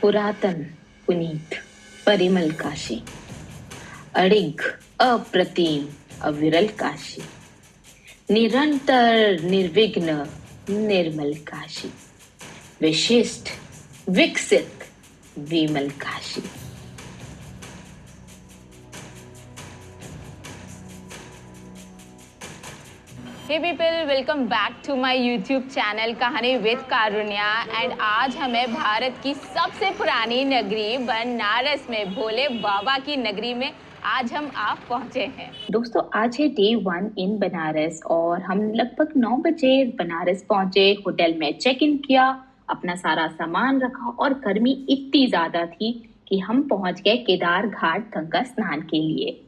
पुरातन पुनीत परिमल काशी, अडिग अप्रतिम अविरल काशी, निरंतर निर्विघ्न निर्मल काशी, विशिष्ट विकसित विमल Kashi. Hey people, welcome back to my YouTube channel Kahani with Karunya. And आज हमें भारत की सबसे पुरानी नगरी बनारस में भोले बाबा की नगरी में आज हम आप पहुंचे हैं। दोस्तों, आज है डे 1 इन बनारस और हम लगभग 9 बजे बनारस पहुंचे। होटल में चेक इन किया, अपना सारा सामान रखा और गर्मी इतनी ज्यादा थी कि हम पहुंच गए केदार घाट गंगा स्नान के लिए।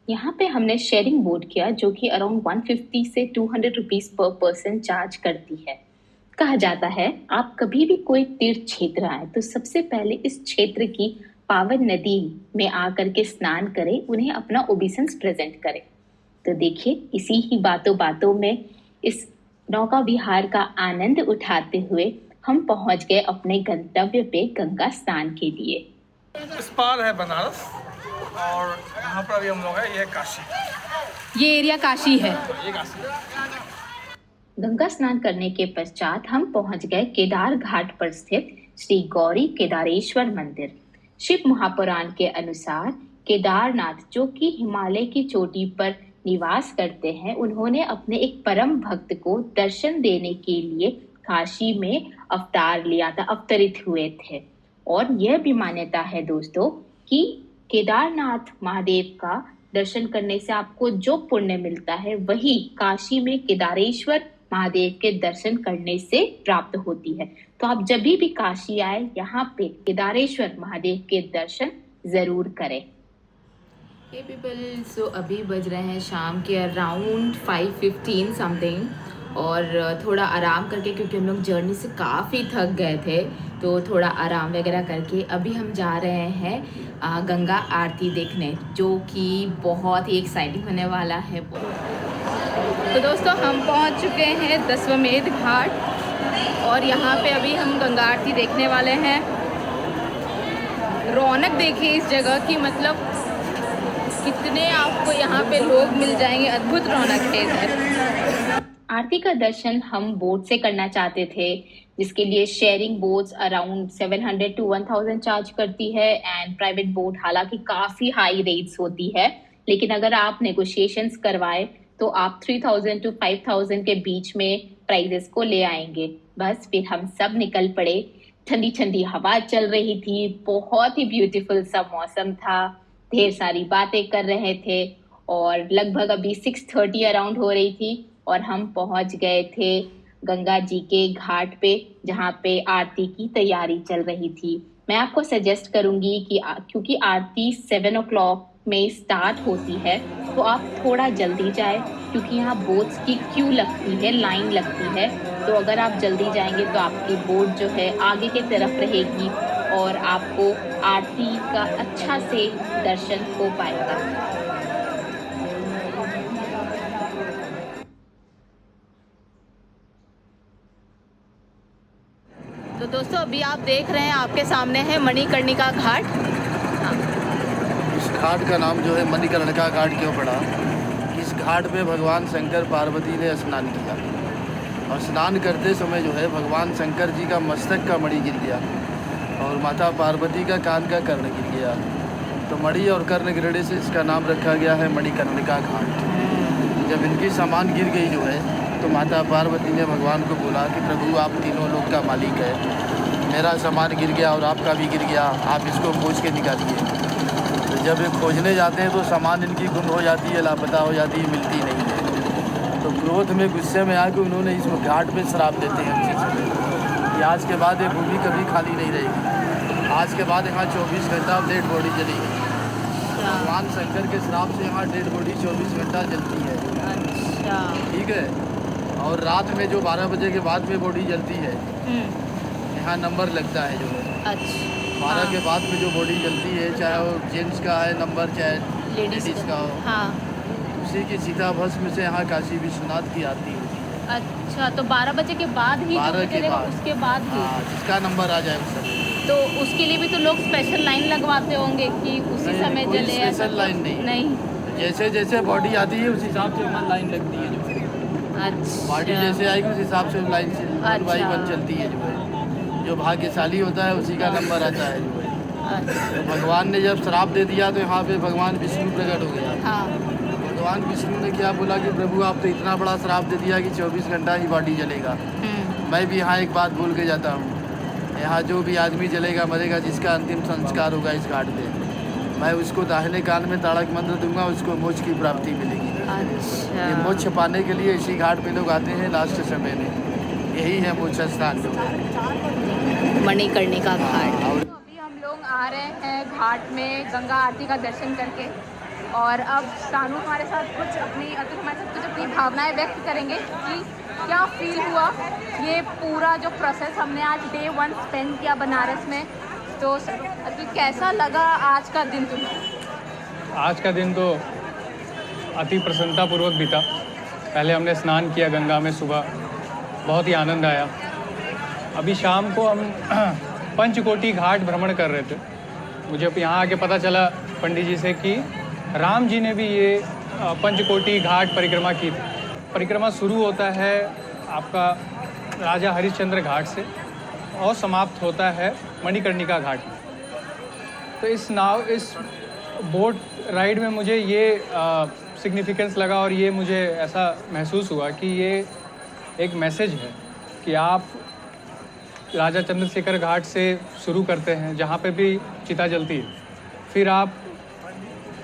यहाँ पे हमने शेयरिंग बोट किया जो कि अराउंड 150 से 200 रुपीज पर पर्सन चार्ज करती है। कहा जाता है आप कभी भी कोई तीर्थ क्षेत्र आए तो सबसे पहले इस क्षेत्र की पावन नदी में आकर के स्नान करें, उन्हें अपना ओबिसेंस प्रेजेंट करें। तो देखिए, इसी ही बातों बातों में इस नौका विहार का आनंद उठाते हुए हम पहुंच गए अपने गंतव्य पे गंगा स्नान के लिए। इस पार है बनारस और यहाँ पर अभी हम लोग हैं, ये काशी। ये एरिया काशी है। ये काशी। गंगा स्नान करने के पश्चात हम पहुंच गए केदार घाट पर स्थित श्री गौरी केदारेश्वर मंदिर। शिव महापुराण के अनुसार केदारनाथ, जो कि हिमालय की चोटी पर निवास करते हैं, उन्होंने अपने एक परम भक्त को दर्शन देने के लिए काशी में अवतार लिया था, अवतरित हुए थे। और यह भी मान्यता है दोस्तों कि केदारनाथ महादेव का दर्शन करने से आपको जो पुण्य मिलता है वही काशी में केदारेश्वर महादेव के दर्शन करने से प्राप्त होती है। तो आप जब भी काशी आए, यहाँ पे केदारेश्वर महादेव के दर्शन जरूर करें। हे पीपल, सो अभी बज रहे हैं शाम के अराउंड 5:15 समथिंग और थोड़ा आराम करके, क्योंकि हम लोग जर्नी से काफ़ी थक गए थे, तो थोड़ा आराम वगैरह करके अभी हम जा रहे हैं गंगा आरती देखने, जो कि बहुत ही एक्साइटिंग होने वाला है। तो दोस्तों, हम पहुंच चुके हैं दशवमेध घाट और यहाँ पे अभी हम गंगा आरती देखने वाले हैं। रौनक देखिए इस जगह की, मतलब कितने आपको यहाँ पे लोग मिल जाएंगे, अद्भुत रौनक है इधर। आरती का दर्शन हम बोट से करना चाहते थे, जिसके लिए sharing boats around 700 to 1000 charge करती है एंड प्राइवेट बोट हालांकि काफी हाई रेट्स होती है, लेकिन अगर आप नेगोशिएशंस करवाए तो आप 3000 to 5000 के बीच में प्राइजेस को ले आएंगे। बस फिर हम सब निकल पड़े। ठंडी ठंडी हवा चल रही थी, बहुत ही ब्यूटीफुल सा मौसम था, ढेर सारी बातें कर रहे थे और लगभग अभी 6:30 अराउंड हो रही थी और हम पहुंच गए थे गंगा जी के घाट पे, जहाँ पे आरती की तैयारी चल रही थी। मैं आपको सजेस्ट करूंगी कि क्योंकि आरती 7 o'clock में स्टार्ट होती है, तो आप थोड़ा जल्दी जाए, क्योंकि यहाँ बोट्स की क्यू लगती है, लाइन लगती है। तो अगर आप जल्दी जाएंगे तो आपकी बोट जो है आगे की तरफ रहेगी और आपको आरती का अच्छा से दर्शन हो पाएगा। तो दोस्तों, अभी आप देख रहे हैं, आपके सामने है मणिकर्णिका घाट। इस घाट का नाम जो है मणिकर्णिका घाट क्यों पड़ा? इस घाट पे भगवान शंकर पार्वती ने स्नान किया और स्नान करते समय जो है भगवान शंकर जी का मस्तक का मणि गिर गया और माता पार्वती का कान का कर्ण गिर गया। तो मणि और कर्ण गिरने से इसका नाम रखा गया है मणिकर्णिका घाट। जब इनकी सामान गिर गई जो है तो माता पार्वती ने भगवान को बोला कि प्रभु, आप तीनों लोग का मालिक है, मेरा सामान गिर गया और आपका भी गिर गया, आप इसको खोज के निकालिए। तो जब ये खोजने जाते हैं तो सामान इनकी गुम हो जाती है, लापता हो जाती है, मिलती नहीं है। तो क्रोध में, गुस्से में आके उन्होंने इस घाट पे श्राप देते हैं कि आज के बाद ये भूमि कभी खाली नहीं रहेगी। आज के बाद यहाँ 24 घंटा डेड बॉडी जलेगी। भगवान शंकर के श्राप से यहाँ डेड बॉडी 24 घंटा जलती है। अच्छा, ठीक है। और रात में जो 12 बजे के बाद में बॉडी जलती है, यहाँ नंबर लगता है जो है। अच्छा, 12 के बाद में जो बॉडी जलती है, चाहे वो जेंट्स का है नंबर, चाहे लेडीज़ का हो, हाँ, उसी की सीता भस्म से यहाँ काशी विश्वनाथ की आरती होती है। अच्छा, तो 12 बजे के बाद ही 12 जो के चलेगा, बाद, उसके बाद ही। हाँ, जिसका नंबर आ जाए उस समय। तो उसके लिए भी तो लोग स्पेशल लाइन लगवाते होंगे कि उसी समय कोई जले, ऐसा स्पेशल लाइन नहीं। नहीं। जैसे जैसे बॉडी आती है उस हिसाब से हमारी लाइन लगती है जो है। अच्छा, बॉडी जैसे आएगी उस हिसाब से लाइन से वन बाई वन चलती है जो है। जो भाग्यशाली होता है उसी का नंबर आता है जो है। अच्छा, तो भगवान ने जब श्राप दे दिया तो यहाँ पे भगवान विष्णु प्रकट हो गया। हाँ, भगवान विष्णु ने क्या बोला कि प्रभु आप तो इतना बड़ा श्राप दे दिया कि 24 घंटा ही बॉडी जलेगा। मैं भी यहाँ एक बात बोल के जाता हूँ, यहाँ जो भी आदमी जलेगा मरेगा, जिसका अंतिम संस्कार होगा इस घाट पे, मैं उसको दाहिने कान में ताड़क मंत्र दूंगा, उसको मोक्ष की प्राप्ति मिलेगी। अच्छा। ये मोक्ष पाने के लिए इसी घाट पे लोग आते हैं लास्ट समय में। यही है मोक्ष स्थान जो है मणिकर्णिका घाट। और तो अभी हम लोग आ रहे हैं घाट में गंगा आरती का दर्शन करके, और अब सानू हमारे साथ कुछ अपनी अतुल हमारे साथ कुछ अपनी भावनाएं व्यक्त करेंगे कि क्या फील हुआ ये पूरा जो प्रोसेस हमने आज डे 1 स्पेंड किया बनारस में। तो अतुल कैसा लगा आज का दिन तुम्हें? आज का दिन तो अति प्रसन्नतापूर्वक बीता। पहले हमने स्नान किया गंगा में सुबह, बहुत ही आनंद आया। अभी शाम को हम पंचकोटी घाट भ्रमण कर रहे थे। मुझे अब यहाँ आके पता चला पंडित जी से कि राम जी ने भी ये पंचकोटी घाट परिक्रमा की थी। परिक्रमा शुरू होता है आपका राजा हरिश्चंद्र घाट से और समाप्त होता है मणिकर्णिका घाट में। तो इस बोट राइड में मुझे ये सिग्निफिकेंस लगा और ये मुझे ऐसा महसूस हुआ कि ये एक मैसेज है कि आप राजा चंद्रशेखर घाट से शुरू करते हैं जहाँ पे भी चिता जलती है, फिर आप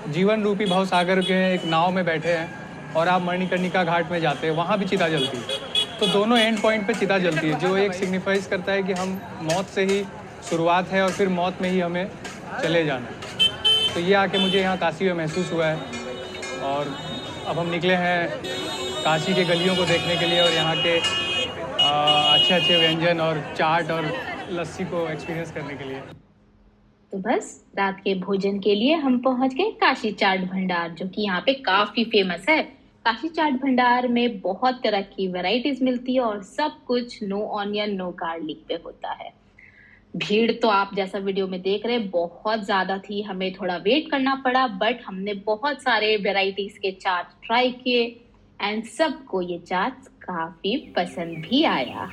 जीवन रूपी भवसागर के एक नाव में बैठे हैं और आप मणिकर्णिका घाट में जाते हैं, वहाँ भी चिता जलती है। तो दोनों एंड पॉइंट पे चिता जलती है, जो एक सिग्निफाइज करता है कि हम मौत से ही शुरुआत है और फिर मौत में ही हमें चले जाना है। तो ये आके मुझे यहाँ काशी में महसूस हुआ है। और अब हम निकले हैं काशी के गलियों को देखने के लिए और यहाँ के अच्छे अच्छे व्यंजन और चाट और लस्सी को एक्सपीरियंस करने के लिए। तो बस रात के भोजन के लिए हम पहुंच गए काशी चाट भंडार, जो कि यहाँ पे काफी फेमस है। काशी चाट भंडार में बहुत तरह की वैरायटीज मिलती है और सब कुछ नो ऑनियन नो गार्लिक पे होता है। भीड़ तो आप जैसा वीडियो में देख रहे हैं बहुत ज्यादा थी, हमें थोड़ा वेट करना पड़ा, बट हमने बहुत सारे वैरायटीज के चाट ट्राई किए एंड सबको ये चाट काफी पसंद भी आया।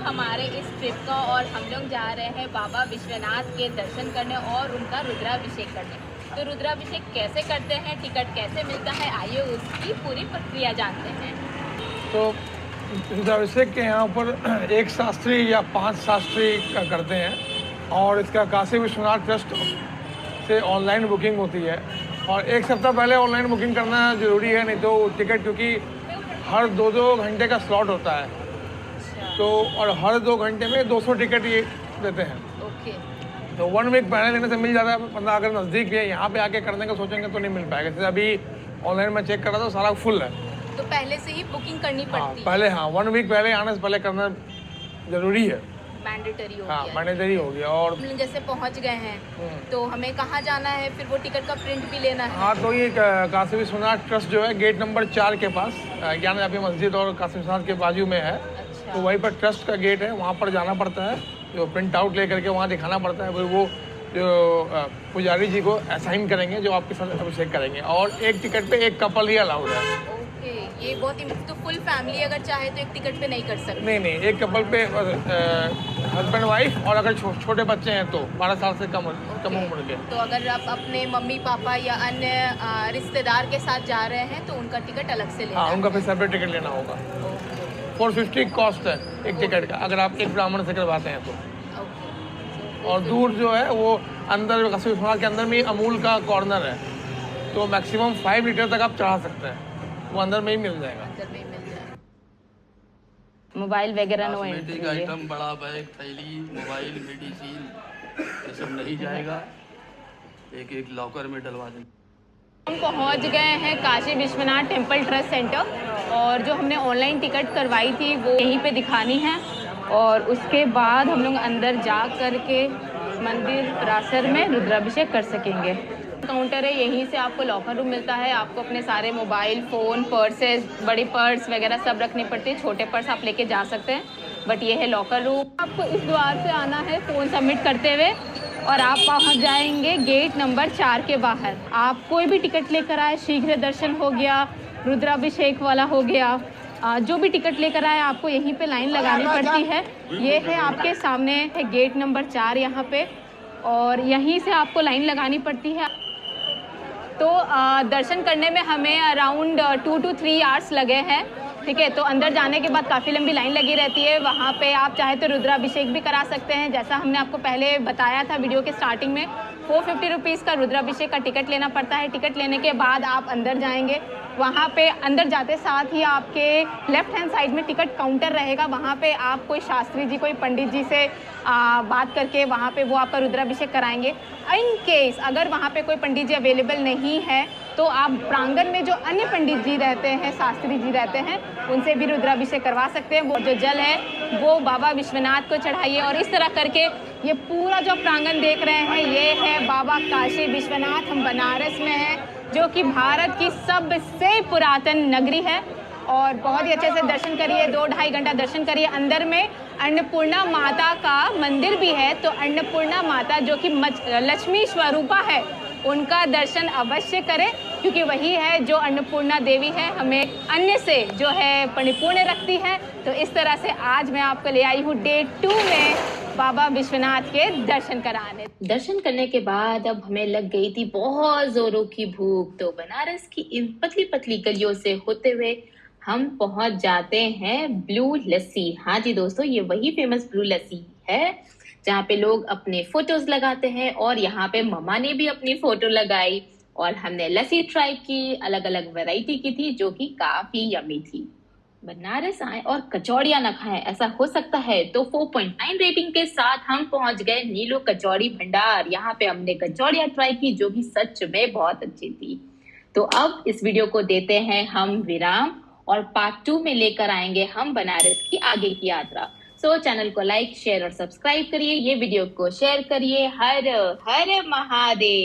हमारे इस ट्रिप का, और हम लोग जा रहे हैं बाबा विश्वनाथ के दर्शन करने और उनका रुद्राभिषेक करने। तो रुद्राभिषेक कैसे करते हैं, टिकट कैसे मिलता है, आइए उसकी पूरी प्रक्रिया जानते हैं। तो रुद्राभिषेक के यहाँ पर एक शास्त्री या 5 शास्त्री का करते हैं और इसका काशी विश्वनाथ ट्रस्ट से ऑनलाइन बुकिंग होती है और एक सप्ताह पहले ऑनलाइन बुकिंग करना ज़रूरी है, नहीं तो टिकट, क्योंकि हर 2-2 घंटे का स्लॉट होता है तो, और हर 2 घंटे में 200 टिकट ये देते हैं। ओके। तो 1 वीक पहले देने से मिल जाता है, मतलब अगर नज़दीक भी है यहाँ पे आके करने का सोचेंगे तो नहीं मिल पाएगा। जैसे अभी ऑनलाइन में चेक कर रहा था सारा फुल है, तो पहले से ही बुकिंग करनी पड़ती है। पहले 1 वीक पहले आने से पहले करना ज़रूरी है, मैंडेटरी हो हाँ गया। मैंडेटरी हो गया। और हम जैसे पहुंच गए हैं तो हमें कहाँ जाना है, फिर वो टिकट का प्रिंट भी लेना है? हाँ, तो ये काशी विश्वनाथ ट्रस्ट जो है गेट नंबर 4 के पास, ज्ञान मस्जिद और काशी विश्वनाथ के बाजू में है। अच्छा। तो वहीं पर ट्रस्ट का गेट है, वहाँ पर जाना पड़ता है, जो प्रिंट आउट ले करके वहाँ दिखाना पड़ता है। फिर वो जो पुजारी जी को असाइन करेंगे जो आपके साथ अभिषेक करेंगे, और एक टिकट पे एक कपल ही अलाउड है। ओके, ये बहुत तो फुल फैमिली अगर चाहे तो एक टिकट पे नहीं कर सकते? नहीं, एक कपल पे हस्बैंड वाइफ, और अगर छोटे बच्चे हैं तो 12 साल से कम उम्र के। तो अगर आप अपने मम्मी पापा या अन्य रिश्तेदार के साथ जा रहे हैं तो उनका टिकट अलग से लेना हाँ, उनका फिर सेपरेट टिकट लेना होगा। 450 कॉस्ट है एक टिकट का, अगर आप एक ब्राह्मण से करवाते हैं तो। और दूर जो है वो अंदर काशी विश्वनाथ के अंदर में अमूल का कॉर्नर है, तो मैक्सिमम 5 लीटर तक आप चढ़ा सकते हैं, वो अंदर में ही मिल जाएगा। मोबाइल वगैरह नो कॉस्मेटिक आइटम, बड़ा बैग, थैली, मोबाइल, मेडिसिन, ये सब नहीं जाएगा। एक एक लॉकर में डलवा दें। हम पहुंच गए हैं Kashi Vishwanath temple trust centre और जो हमने ऑनलाइन टिकट करवाई थी वो यहीं पे दिखानी है और उसके बाद हम लोग अंदर जा कर के मंदिर परिसर में रुद्राभिषेक कर सकेंगे। काउंटर है, यहीं से आपको लॉकर रूम मिलता है। आपको अपने सारे मोबाइल फ़ोन, पर्सेस, बड़ी पर्स वगैरह सब रखनी पड़ती है। छोटे पर्स आप लेके जा सकते हैं, बट ये है लॉकर रूम। आपको इस द्वार से आना है फ़ोन सबमिट करते हुए और आप पहुंच जाएंगे गेट नंबर 4 के बाहर। आप कोई भी टिकट लेकर आए, शीघ्र दर्शन हो गया, रुद्राभिषेक वाला हो गया, जो भी टिकट लेकर आए आपको यहीं पे लाइन लगानी पड़ती है। ये है आपके सामने है गेट नंबर 4 यहाँ पे और यहीं से आपको लाइन लगानी पड़ती है। तो दर्शन करने में हमें अराउंड 2 to 3 आवर्स लगे हैं, ठीक है। तो अंदर जाने के बाद काफ़ी लंबी लाइन लगी रहती है। वहाँ पे आप चाहे तो रुद्राभिषेक भी करा सकते हैं, जैसा हमने आपको पहले बताया था वीडियो के स्टार्टिंग में। 450 रुपीज़ का रुद्राभिषेक का टिकट लेना पड़ता है। टिकट लेने के बाद आप अंदर जाएंगे। वहाँ पे अंदर जाते साथ ही आपके लेफ्ट हैंड साइड में टिकट काउंटर रहेगा। वहाँ पे आप कोई शास्त्री जी, कोई पंडित जी से बात करके वहाँ पे वो आपका रुद्राभिषेक कराएंगे। इन केस अगर वहाँ पे कोई पंडित जी अवेलेबल नहीं है तो आप प्रांगण में जो अन्य पंडित जी रहते हैं, शास्त्री जी रहते हैं, उनसे भी रुद्राभिषेक करवा सकते हैं। वो जो जल है वो बाबा विश्वनाथ को चढ़ाइए और इस तरह करके ये पूरा जो प्रांगण देख रहे हैं ये है बाबा काशी विश्वनाथ। हम बनारस में हैं, जो कि भारत की सबसे पुरातन नगरी है और बहुत ही अच्छे से दर्शन करिए। 2-2.5 घंटा दर्शन करिए। अंदर में अन्नपूर्णा माता का मंदिर भी है, तो अन्नपूर्णा माता जो कि लक्ष्मी स्वरूपा है, उनका दर्शन अवश्य करें, क्योंकि वही है जो अन्नपूर्णा देवी है, हमें अन्न से जो है परिपूर्ण रखती है। तो इस तरह से आज मैं आपको ले आई हूँ डे 2 में बाबा विश्वनाथ के दर्शन कराने। दर्शन करने के बाद अब हमें लग गई थी बहुत जोरों की भूख, तो बनारस की इन पतली पतली गलियों से होते हुए हम पहुंच जाते हैं ब्लू लस्सी। हाँ जी दोस्तों, ये वही फेमस ब्लू लस्सी है जहाँ पे लोग अपने फोटोज लगाते हैं और यहाँ पे मम्मा ने भी अपनी फोटो लगाई और हमने लस्सी ट्राई की। अलग अलग वैरायटी की थी जो कि काफी यमी थी। बनारस आए और कचौड़ियां न खाएं, ऐसा हो सकता है? तो 4.9 रेटिंग के साथ हम पहुंच गए नीलू कचौड़ी भंडार। यहाँ पे हमने कचौड़ियां ट्राई की जो कि सच में बहुत अच्छी थी। तो अब इस वीडियो को देते हैं हम विराम और पार्ट 2 में लेकर आएंगे हम बनारस की आगे की यात्रा। सो चैनल को लाइक, शेयर और सब्सक्राइब करिए, ये वीडियो को शेयर करिए। हर हर महादेव।